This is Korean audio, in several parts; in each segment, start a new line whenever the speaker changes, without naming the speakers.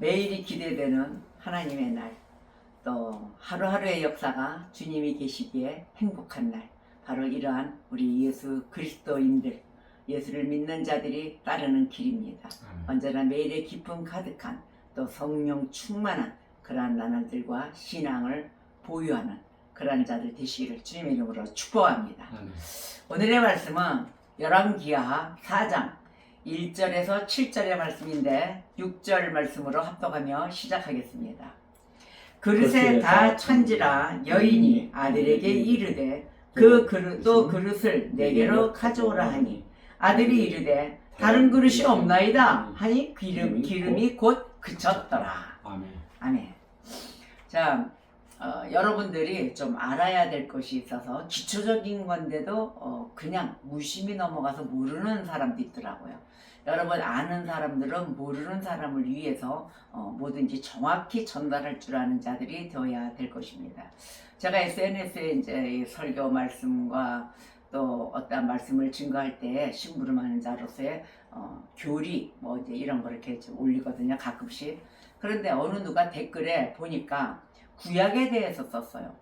매일이 기대되는 하나님의 날, 또 하루하루의 역사가 주님이 계시기에 행복한 날, 바로 이러한 우리 예수 그리스도인들, 예수를 믿는 자들이 따르는 길입니다. 언제나 매일의 기쁨 가득한 또 성령 충만한 그러한 나날들과 신앙을 보유하는 그러한 자들 되시기를 주님의 이름으로 축복합니다. 오늘의 말씀은 열왕기하 4장 1절에서 7절의 말씀인데 6절 말씀으로 합독하며 시작하겠습니다. 그릇에 다 찬지라 여인이 아들에게 이르되 그 그릇도 그릇을 내게로 가져오라 하니 아들이 이르되 다른 그릇이 없나이다 하니 기름이 곧 그쳤더라. 아멘. 자, 여러분들이 좀 알아야 될 것이 있어서 기초적인 건데도 그냥 무심히 넘어가서 모르는 사람도 있더라고요. 여러분 아는 사람들은 모르는 사람을 위해서 뭐든지 정확히 전달할 줄 아는 자들이 되어야 될 것입니다. 제가 SNS에 이제 설교 말씀과 또 어떤 말씀을 증거할 때 심부름하는 자로서의 교리 뭐 이제 이런 거 이렇게 올리거든요, 가끔씩. 그런데 어느 누가 댓글에 보니까 구약에 대해서 썼어요.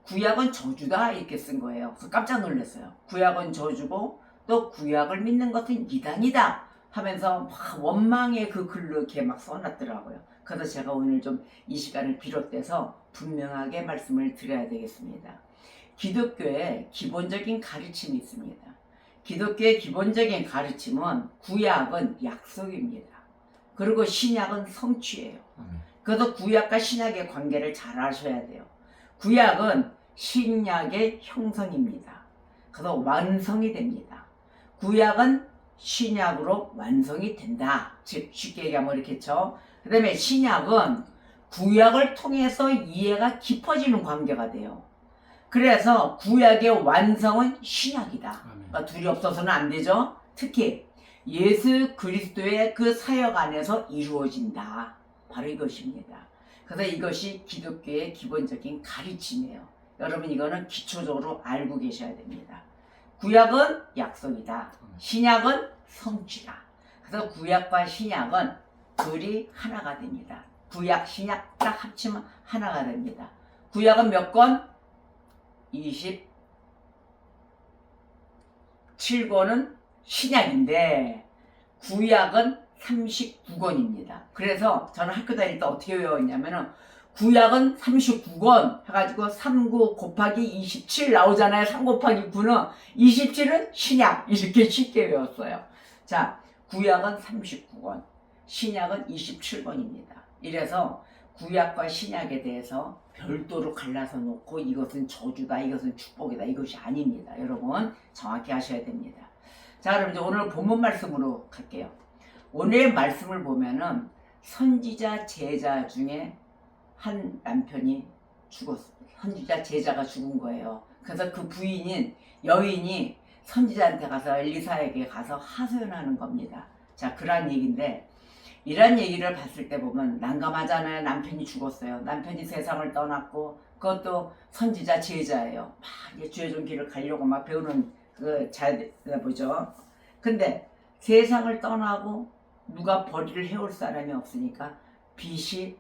구약은 저주다 이렇게 쓴 거예요. 그래서 깜짝 놀랐어요. 구약은 저주고 또 구약을 믿는 것은 이단이다 하면서 막 원망의 그 글로 이렇게 막 써놨더라고요. 그래서 제가 오늘 좀 이 시간을 비롯해서 분명하게 말씀을 드려야 되겠습니다. 기독교에 기본적인 가르침이 있습니다. 기독교의 기본적인 가르침은 구약은 약속입니다. 그리고 신약은 성취예요. 그래서 구약과 신약의 관계를 잘 아셔야 돼요. 구약은 신약의 형성입니다. 그래서 완성이 됩니다. 구약은 신약으로 완성이 된다. 즉 쉽게 얘기하면 이렇겠죠. 그 다음에 신약은 구약을 통해서 이해가 깊어지는 관계가 돼요. 그래서 구약의 완성은 신약이다. 그러니까 둘이 없어서는 안 되죠. 특히 예수 그리스도의 그 사역 안에서 이루어진다. 바로 이것입니다. 그래서 이것이 기독교의 기본적인 가르침이에요. 여러분 이거는 기초적으로 알고 계셔야 됩니다. 구약은 약속이다. 신약은 성취다. 그래서 구약과 신약은 둘이 하나가 됩니다. 구약, 신약 딱 합치면 하나가 됩니다. 구약은 몇 권? 27권은 신약인데 구약은 39권입니다. 그래서 저는 학교 다닐 때 어떻게 외웠냐면은 구약은 39권 해가지고 39 곱하기 27 나오잖아요. 3 곱하기 9는 27은 신약 이렇게 쉽게 외웠어요. 자, 구약은 39권, 신약은 27권입니다. 이래서 구약과 신약에 대해서 별도로 갈라서 놓고 이것은 저주다, 이것은 축복이다, 이것이 아닙니다. 여러분 정확히 하셔야 됩니다. 자, 그럼 이제 오늘 본문 말씀으로 갈게요. 오늘의 말씀을 보면은 선지자 제자 중에 한 남편이 죽었어요. 선지자 제자가 죽은 거예요. 그래서 그 부인인 여인이 선지자한테 가서 엘리사에게 가서 하소연하는 겁니다. 자, 그러한 얘기인데 이런 얘기를 봤을 때 보면 난감하잖아요. 남편이 죽었어요. 남편이 세상을 떠났고 그것도 선지자 제자예요. 막 이제 주의 종 길을 가려고 막 배우는 그 뭐죠. 근데 세상을 떠나고 누가 벌이를 해올 사람이 없으니까 빚이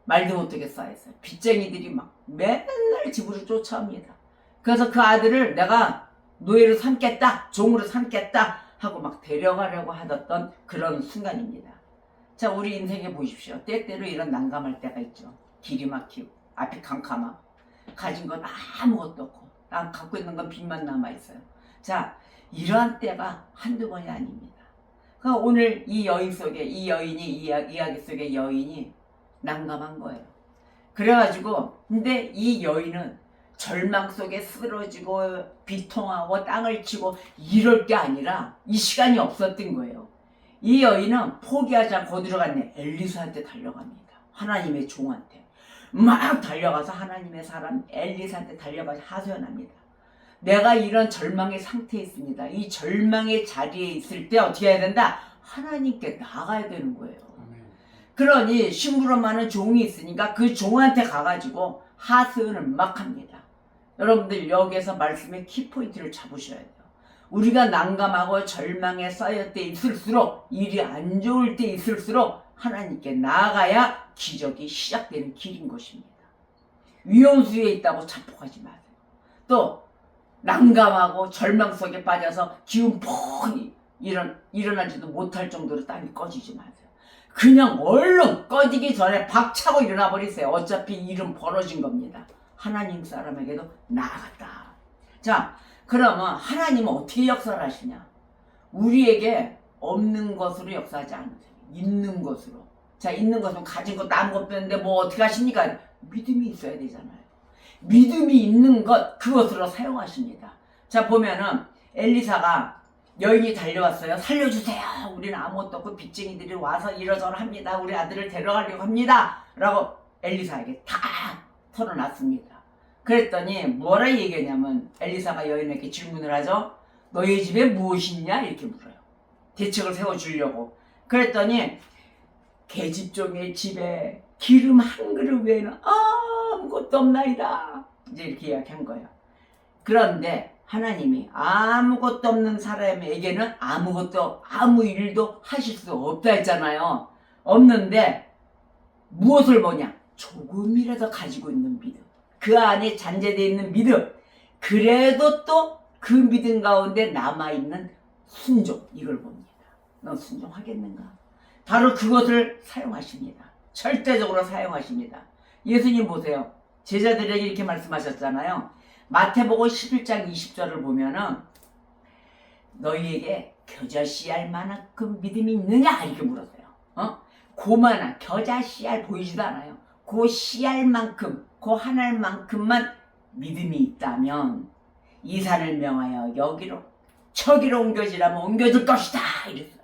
말도 못하게 쌓였어요. 빚쟁이들이 막 맨날 집으로 쫓아옵니다. 그래서 그 아들을 내가 노예로 삼겠다, 종으로 삼겠다 하고 막 데려가려고 하던 그런 순간입니다. 자, 우리 인생에 보십시오. 때때로 이런 난감할 때가 있죠. 길이 막히고 앞이 캄캄하고 가진 건 아무것도 없고 난 갖고 있는 건 빚만 남아있어요. 자, 이러한 때가 한두 번이 아닙니다. 그러니까 오늘 이 여인 속에 이 여인이 이야기 속의 여인이 난감한 거예요. 그래가지고 근데 이 여인은 절망 속에 쓰러지고 비통하고 땅을 치고 이럴 게 아니라 이 시간이 없었던 거예요. 이 여인은 포기하지 않고 어디로 갔네? 엘리사한테 달려갑니다. 하나님의 종한테 막 달려가서 하나님의 사람 엘리사한테 달려가서 하소연합니다. 내가 이런 절망의 상태에 있습니다. 이 절망의 자리에 있을 때 어떻게 해야 된다? 하나님께 나가야 되는 거예요. 그러니 심부름하는 종이 있으니까 그 종한테 가가지고 하소연을 막 합니다. 여러분들 여기에서 말씀의 키포인트를 잡으셔야 돼요. 우리가 난감하고 절망에 쌓여 때 있을수록 일이 안 좋을 때 있을수록 하나님께 나아가야 기적이 시작되는 길인 것입니다. 위험수에 있다고 자폭하지 마세요. 또 난감하고 절망 속에 빠져서 기운 펑 일어나지도 못할 정도로 땀이 꺼지지 마세요. 그냥 얼른 꺼지기 전에 박차고 일어나 버리세요. 어차피 일은 벌어진 겁니다. 하나님 사람에게도 나아갔다. 자, 그러면 하나님은 어떻게 역사를 하시냐? 우리에게 없는 것으로 역사하지 않으세요. 있는 것으로. 자, 있는 것은 가진 것도 아무것도 없는데 뭐 어떻게 하십니까? 믿음이 있어야 되잖아요. 믿음이 있는 것, 그것으로 사용하십니다. 자, 보면은 엘리사가 여인이 달려왔어요. 살려주세요. 우리는 아무것도 없고 빚쟁이들이 와서 이러저러 합니다. 우리 아들을 데려가려고 합니다. 라고 엘리사에게 다 털어놨습니다. 그랬더니 뭐라 얘기하냐면 엘리사가 여인에게 질문을 하죠. 너희 집에 무엇이 있냐? 이렇게 물어요. 대책을 세워주려고. 그랬더니 계집종의 집에 기름 한 그릇 외에는 아무것도 없나이다. 이제 이렇게 이야기한 거예요. 그런데 하나님이 아무것도 없는 사람에게는 아무것도 아무 일도 하실 수 없다 했잖아요. 없는데 무엇을 뭐냐? 조금이라도 가지고 있는 믿음. 그 안에 잔재되어 있는 믿음. 그래도 또 그 믿음 가운데 남아있는 순종. 이걸 봅니다. 너 순종하겠는가? 바로 그것을 사용하십니다. 절대적으로 사용하십니다. 예수님 보세요. 제자들에게 이렇게 말씀하셨잖아요. 마태복음 11장 20절을 보면은 너희에게 겨자씨알 만큼 믿음이 있느냐? 이렇게 물었어요. 고만한 겨자씨알 보이지도 않아요. 그 씨알만큼, 그 한 알만큼만 믿음이 있다면 이 산을 명하여 여기로 저기로 옮겨지라면 옮겨질 것이다. 이랬어요.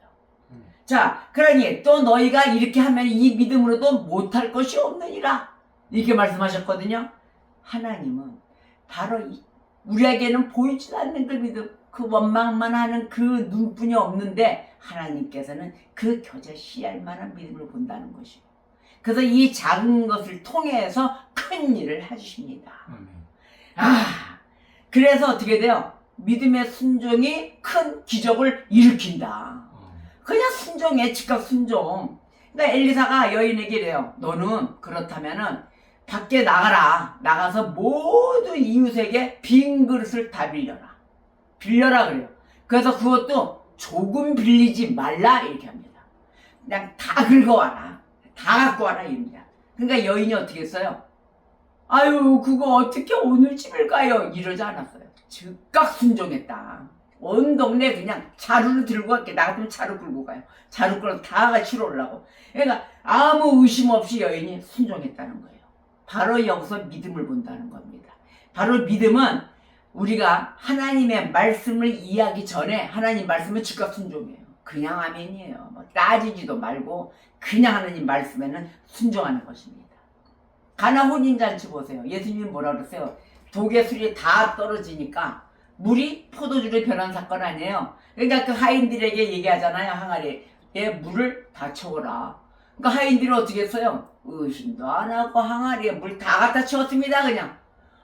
자, 그러니 또 너희가 이렇게 하면 이 믿음으로도 못할 것이 없느니라. 이렇게 말씀하셨거든요. 하나님은 바로 우리에게는 보이지 않는 그 믿음, 그 원망만 하는 그 눈뿐이 없는데 하나님께서는 그 겨자 씨알만한 믿음을 본다는 것이고, 그래서 이 작은 것을 통해서 큰 일을 해주십니다. 그래서 어떻게 돼요? 믿음의 순종이 큰 기적을 일으킨다. 그냥 순종해, 즉각 순종. 그러니까 엘리사가 여인에게 이래요. 너는 그렇다면은 밖에 나가라. 나가서 모든 이웃에게 빈 그릇을 다 빌려라. 빌려라 그래요. 그래서 그것도 조금 빌리지 말라 이렇게 합니다. 그냥 다 긁어와라. 다 갖고 와라 이럽니다. 그러니까 여인이 어떻게 했어요? 아유, 그거 어떻게 오늘 집을 가요? 이러지 않았어요. 즉각 순종했다. 온 동네 그냥 자루를 들고 갈게. 나 같으면 자루 끌고 가요. 자루 끌어서 다 같이 올라고. 그러니까 아무 의심 없이 여인이 순종했다는 거예요. 바로 여기서 믿음을 본다는 겁니다. 바로 믿음은 우리가 하나님의 말씀을 이해하기 전에 하나님 말씀은 즉각 순종이에요. 그냥 아멘이에요. 뭐 따지지도 말고 그냥 하나님 말씀에는 순종하는 것입니다. 가나 혼인잔치 보세요. 예수님이 뭐라 그랬어요? 독에 술이 다 떨어지니까 물이 포도주로 변한 사건 아니에요. 그러니까 그 하인들에게 얘기하잖아요. 항아리에 물을 다 채워라. 그러니까 하인들이 어떻게 했어요? 의심도 안 하고 항아리에 물 다 갖다 채웠습니다. 그냥.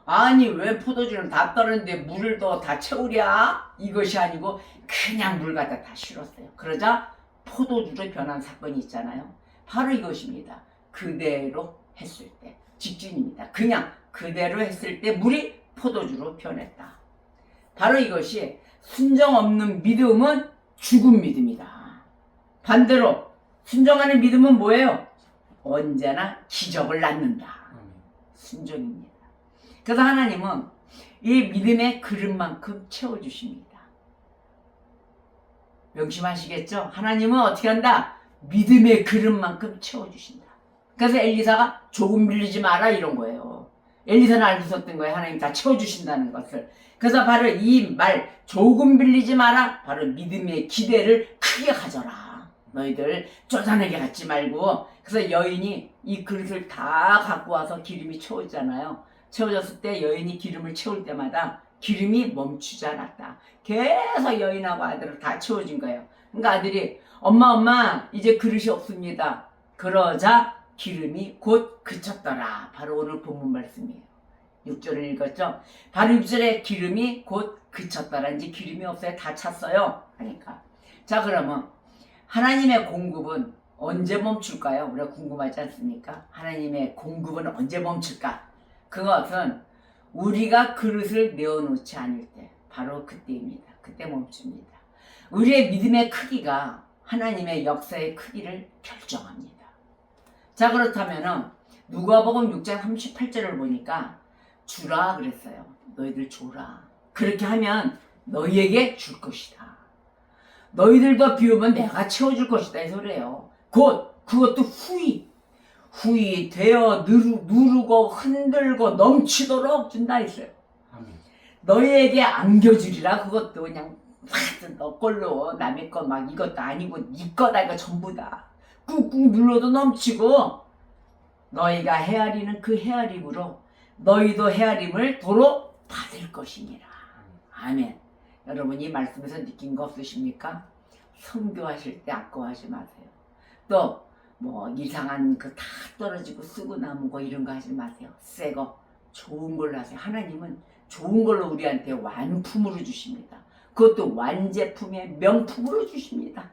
아니 왜 포도주는 다 떨었는데 물을 더 다 채우랴? 이것이 아니고 그냥 물 갖다 다 실었어요. 그러자 포도주로 변한 사건이 있잖아요. 바로 이것입니다. 그대로 했을 때. 직진입니다. 그냥 그대로 했을 때 물이 포도주로 변했다. 바로 이것이 순정 없는 믿음은 죽은 믿음이다. 반대로 순정하는 믿음은 뭐예요? 언제나 기적을 낳는다. 순종입니다. 그래서 하나님은 이 믿음의 그릇만큼 채워주십니다. 명심하시겠죠? 하나님은 어떻게 한다? 믿음의 그릇만큼 채워주신다. 그래서 엘리사가 조금 빌리지 마라 이런 거예요. 엘리사는 알고 있었던 거예요. 하나님 다 채워주신다는 것을. 그래서 바로 이 말 조금 빌리지 마라. 바로 믿음의 기대를 크게 가져라. 너희들 쪼잔하게 갖지 말고. 그래서 여인이 이 그릇을 다 갖고 와서 기름이 채워지잖아요. 채워졌을 때 여인이 기름을 채울 때마다 기름이 멈추지 않았다. 계속 여인하고 아들을 다 채워진 거예요. 그러니까 아들이 엄마 이제 그릇이 없습니다. 그러자 기름이 곧 그쳤더라. 바로 오늘 본문 말씀이에요. 6절을 읽었죠. 바로 6절에 기름이 곧 그쳤더라. 이제 기름이 없어요. 다 찼어요. 하니까. 자, 그러면 하나님의 공급은 언제 멈출까요? 우리가 궁금하지 않습니까? 하나님의 공급은 언제 멈출까? 그것은 우리가 그릇을 내어놓지 않을 때, 바로 그때입니다. 그때 멈춥니다. 우리의 믿음의 크기가 하나님의 역사의 크기를 결정합니다. 자, 그렇다면은 누가복음 6장 38절을 보니까 주라 그랬어요. 너희들 줘라. 그렇게 하면 너희에게 줄 것이다. 너희들도 비우면 내가 채워줄 것이다 이 소리예요. 곧 그것도 후히 되어 누르고 흔들고 넘치도록 준다 했어요.
아멘.
너희에게 안겨주리라. 그것도 그냥 너 걸로 남의 거 막 이것도 아니고 네 거다 이거 전부 다 꾹꾹 눌러도 넘치고 너희가 헤아리는 그 헤아림으로 너희도 헤아림을 도로 받을 것이니라. 아멘. 여러분 이 말씀에서 느낀 거 없으십니까? 선교하실 때 아까워하지 마세요. 또 뭐 이상한 그 다 떨어지고 쓰고 남은 거 이런 거 하지 마세요. 새 거 좋은 걸로 하세요. 하나님은 좋은 걸로 우리한테 완품으로 주십니다. 그것도 완제품의 명품으로 주십니다.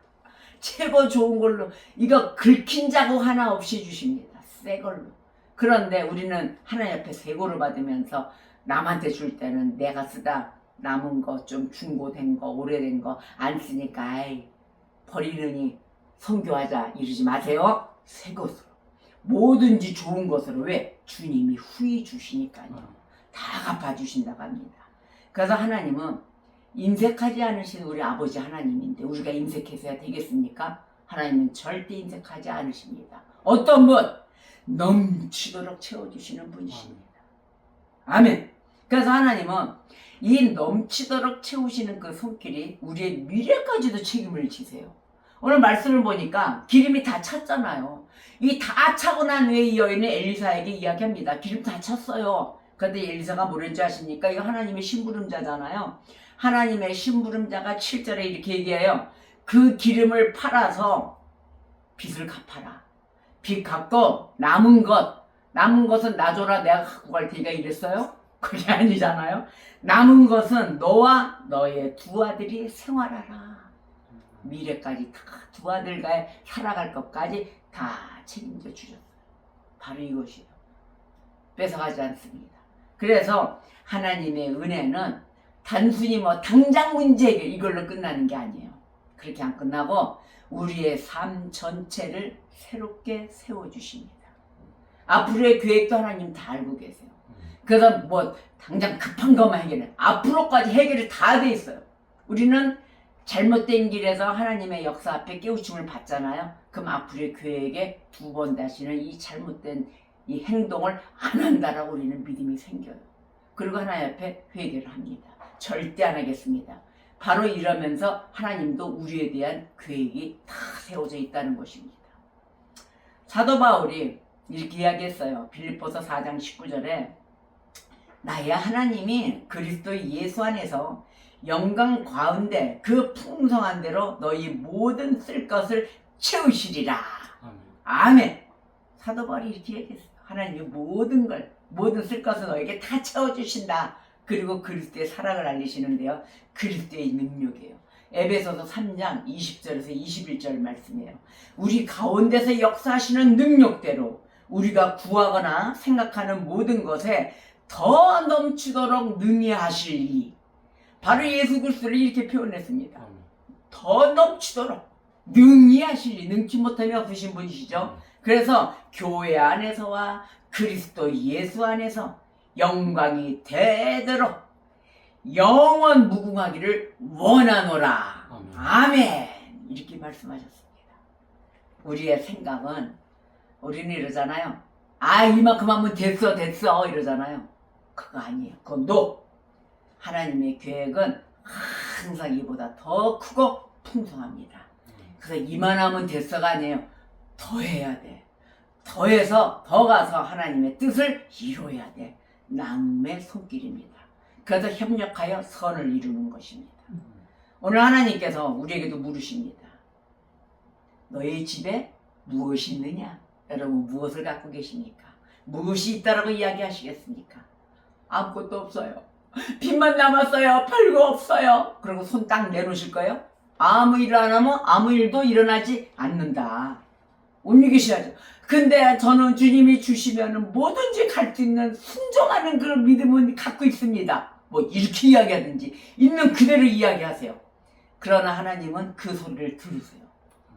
최고 좋은 걸로 이거 긁힌 자국 하나 없이 주십니다. 새 걸로. 그런데 우리는 하나님 앞에 새 거를 받으면서 남한테 줄 때는 내가 쓰다 남은 거 좀 중고된 거 오래된 거 안 쓰니까 아이 버리느니 선교하자 이러지 마세요. 새 것으로 뭐든지 좋은 것으로. 왜? 주님이 후히 주시니까요. 다 갚아주신다고 합니다. 그래서 하나님은 인색하지 않으신 우리 아버지 하나님인데 우리가 인색해서야 되겠습니까? 하나님은 절대 인색하지 않으십니다. 어떤 분? 넘치도록 채워주시는 분이십니다. 아멘. 그래서 하나님은 이 넘치도록 채우시는 그 손길이 우리의 미래까지도 책임을 지세요. 오늘 말씀을 보니까 기름이 다 찼잖아요. 이 다 차고 난 후에 이 여인은 엘리사에게 이야기합니다. 기름 다 찼어요. 그런데 엘리사가 뭐랬는지 아십니까? 이거 하나님의 심부름자잖아요. 하나님의 심부름자가 7절에 이렇게 얘기해요. 그 기름을 팔아서 빚을 갚아라. 빚 갚고 남은 것은 나 줘라 내가 갖고 갈 테니까 이랬어요? 그게 아니잖아요. 남은 것은 너와 너의 두 아들이 생활하라. 미래까지 다 두 아들과 살아갈 것까지 다 책임져 주셨어요. 바로 이것이에요. 뺏어가지 않습니다. 그래서 하나님의 은혜는 단순히 뭐 당장 문제 해결 이걸로 끝나는 게 아니에요. 그렇게 안 끝나고 우리의 삶 전체를 새롭게 세워주십니다. 앞으로의 계획도 하나님 다 알고 계세요. 그래서 뭐 당장 급한 것만 해결해. 앞으로까지 해결이 다 돼 있어요. 우리는 잘못된 길에서 하나님의 역사 앞에 깨우침을 받잖아요. 그럼 앞으로의 계획에 두 번 다시는 이 잘못된 이 행동을 안 한다라고 우리는 믿음이 생겨요. 그리고 하나님 앞에 회개를 합니다. 절대 안 하겠습니다. 바로 이러면서 하나님도 우리에 대한 계획이 다 세워져 있다는 것입니다. 사도 바울이 이렇게 이야기했어요. 빌립보서 4장 19절에 나의 하나님이 그리스도 예수 안에서 영광 가운데 그 풍성한 대로 너희 모든 쓸 것을 채우시리라. 아멘. 사도 바울이 이렇게 얘기했어요. 하나님이 모든 쓸 것을 너에게 다 채워주신다. 그리고 그리스도의 사랑을 알리시는데요. 그리스도의 능력이에요. 에베소서 3장 20절에서 21절 말씀이에요. 우리 가운데서 역사하시는 능력대로 우리가 구하거나 생각하는 모든 것에 더 넘치도록 능히 하시리. 바로 예수 그리스도를 이렇게 표현했습니다. 더 넘치도록 능히 하시리. 능치 못함이 없으신 분이시죠. 그래서 교회 안에서와 그리스도 예수 안에서 영광이 되도록 영원 무궁하기를 원하노라. 아멘. 이렇게 말씀하셨습니다. 우리의 생각은 우리는 이러잖아요. 아 이만큼 하면 됐어 이러잖아요. 그거 아니에요. 그건 no. 하나님의 계획은 항상 이보다 더 크고 풍성합니다. 그래서 이만하면 됐어가 아니에요. 더 해야 돼. 더해서 더 가서 하나님의 뜻을 이루어야 돼. 나눔의 손길입니다. 그래서 협력하여 선을 이루는 것입니다. 오늘 하나님께서 우리에게도 물으십니다. 너희 집에 무엇이 있느냐? 여러분 무엇을 갖고 계십니까? 무엇이 있다라고 이야기하시겠습니까? 아무것도 없어요. 빚만 남았어요. 별거 없어요. 그리고 손 딱 내놓으실 거예요? 아무 일 안 하면 아무 일도 일어나지 않는다. 옮기셔야죠. 근데 저는 주님이 주시면 뭐든지 갈 수 있는 순종하는 그런 믿음은 갖고 있습니다. 뭐 이렇게 이야기하든지 있는 그대로 이야기하세요. 그러나 하나님은 그 소리를 들으세요.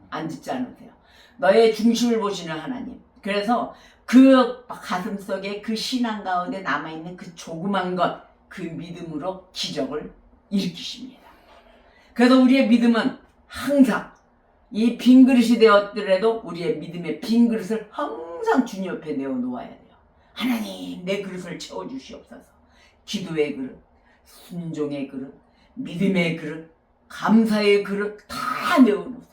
안 듣지 않으세요. 너의 중심을 보시는 하나님. 그래서 그 가슴 속에 그 신앙 가운데 남아있는 그 조그만 것, 그 믿음으로 기적을 일으키십니다. 그래서 우리의 믿음은 항상 이 빈 그릇이 되었더라도 우리의 믿음의 빈 그릇을 항상 주님 옆에 내어놓아야 돼요. 하나님, 내 그릇을 채워주시옵소서. 기도의 그릇, 순종의 그릇, 믿음의 그릇, 감사의 그릇 다 내어놓으세요.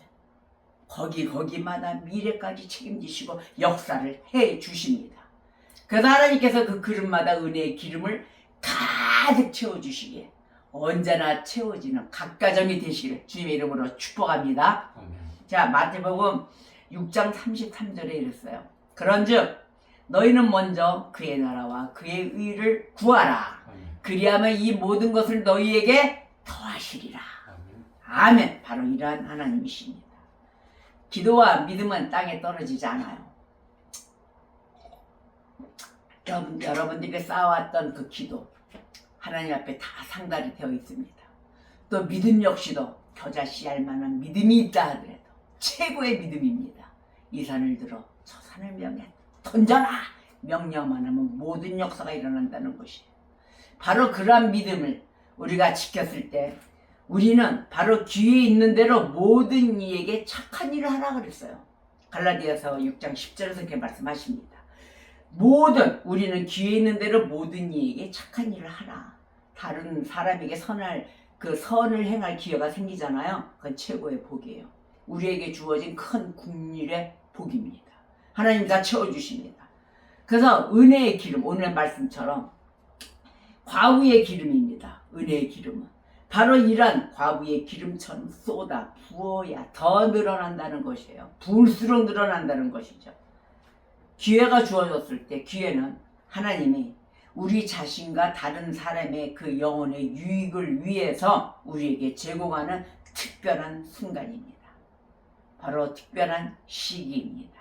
거기마다 미래까지 책임지시고 역사를 해 주십니다. 그래서 하나님께서 그 그릇마다 은혜의 기름을 가득 채워주시기에 언제나 채워지는 각가정이 되시기를 주님의 이름으로 축복합니다. 자, 마태복음 6장 33절에 이랬어요. 그런즉 너희는 먼저 그의 나라와 그의 의를 구하라. 그리하면 이 모든 것을 너희에게 더하시리라. 아멘. 바로 이러한 하나님이십니다. 기도와 믿음은 땅에 떨어지지 않아요. 여러분들이 쌓아왔던 그 기도 하나님 앞에 다 상달이 되어 있습니다. 또 믿음 역시도 겨자 씨알 만한 믿음이 있다 하더라도 최고의 믿음입니다. 이 산을 들어 저 산을 명해 던져라 명령만 하면 모든 역사가 일어난다는 것이에요. 바로 그러한 믿음을 우리가 지켰을 때 우리는 바로 귀에 있는 대로 모든 이에게 착한 일을 하라 그랬어요. 갈라디아서 6장 10절에서 그렇게 말씀하십니다. 우리는 귀에 있는 대로 모든 이에게 착한 일을 하라. 다른 사람에게 선을 행할 기회가 생기잖아요. 그건 최고의 복이에요. 우리에게 주어진 큰 국률의 복입니다. 하나님 다 채워주십니다. 그래서 은혜의 기름, 오늘 말씀처럼 과부의 기름입니다. 은혜의 기름은 바로 이런 과부의 기름처럼 쏟아 부어야 더 늘어난다는 것이에요. 부을수록 늘어난다는 것이죠. 기회가 주어졌을 때 기회는 하나님이 우리 자신과 다른 사람의 그 영혼의 유익을 위해서 우리에게 제공하는 특별한 순간입니다. 바로 특별한 시기입니다.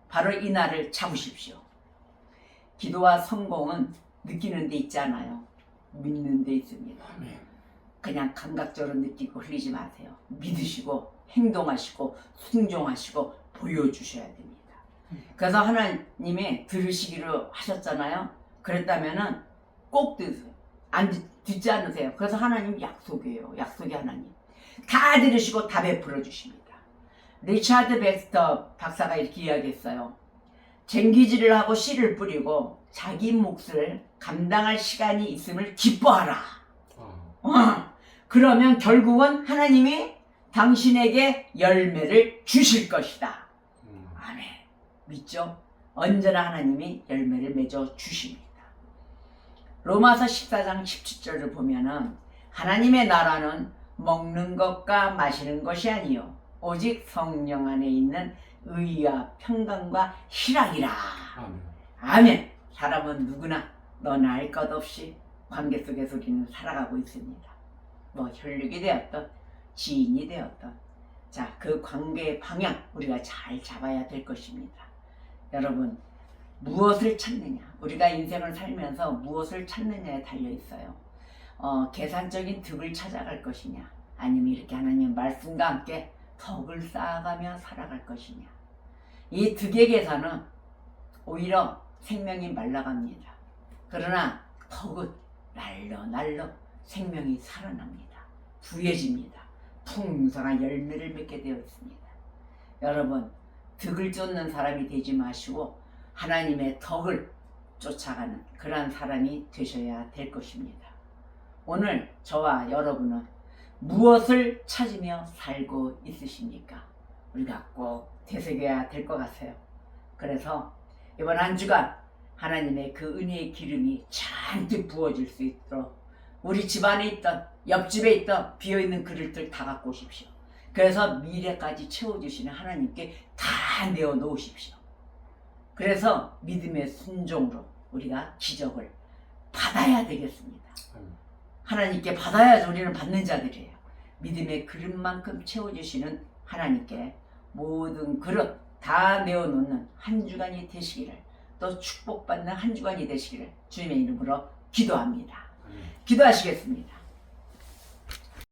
바로 이 날을 잡으십시오. 기도와 성공은 느끼는 데 있지 않아요. 믿는 데 있습니다. 그냥 감각적으로 느끼고 흘리지 마세요. 믿으시고 행동하시고 순종하시고 보여주셔야 됩니다. 그래서 하나님이 들으시기로 하셨잖아요. 그랬다면은 꼭 들으세요. 듣지 않으세요. 그래서 하나님 약속이에요. 약속이 하나님. 다 들으시고 다 베풀어 주십니다. 리차드 백스터 박사가 이렇게 이야기했어요. 쟁기질을 하고 씨를 뿌리고 자기 몫을 감당할 시간이 있음을 기뻐하라. 그러면 결국은 하나님이 당신에게 열매를 주실 것이다. 아멘. 믿죠? 언제나 하나님이 열매를 맺어 주십니다. 로마서 14장 17절을 보면은 하나님의 나라는 먹는 것과 마시는 것이 아니요 오직 성령 안에 있는 의와 평강과 희락이라. 아멘. 사람은 누구나 너나 할 것 없이 관계 속에서 우리는 살아가고 있습니다. 뭐 혈육이 되었던 지인이 되었던 자, 그 관계의 방향 우리가 잘 잡아야 될 것입니다. 여러분, 무엇을 찾느냐, 우리가 인생을 살면서 무엇을 찾느냐에 달려 있어요. 계산적인 득을 찾아갈 것이냐, 아니면 이렇게 하나님 말씀과 함께 덕을 쌓아가며 살아갈 것이냐. 이 득의 계산은 오히려 생명이 말라갑니다. 그러나 덕은 날로 생명이 살아납니다. 부해집니다. 풍성한 열매를 맺게 되어 있습니다. 여러분, 득을 쫓는 사람이 되지 마시고 하나님의 덕을 쫓아가는 그러한 사람이 되셔야 될 것입니다. 오늘 저와 여러분은 무엇을 찾으며 살고 있으십니까? 우리가 꼭 되새겨야 될 것 같아요. 그래서 이번 한 주간 하나님의 그 은혜의 기름이 잔뜩 부어질 수 있도록 우리 집안에 있던 옆집에 있던 비어있는 그릇들 다 갖고 오십시오. 그래서 미래까지 채워주시는 하나님께 다 내어놓으십시오. 그래서 믿음의 순종으로 우리가 기적을 받아야 되겠습니다. 하나님께 받아야지 우리는 받는 자들이에요. 믿음의 그릇만큼 채워주시는 하나님께 모든 그릇 다 내어놓는 한 주간이 되시기를, 또 축복받는 한 주간이 되시기를 주님의 이름으로 기도합니다. 기도하시겠습니다.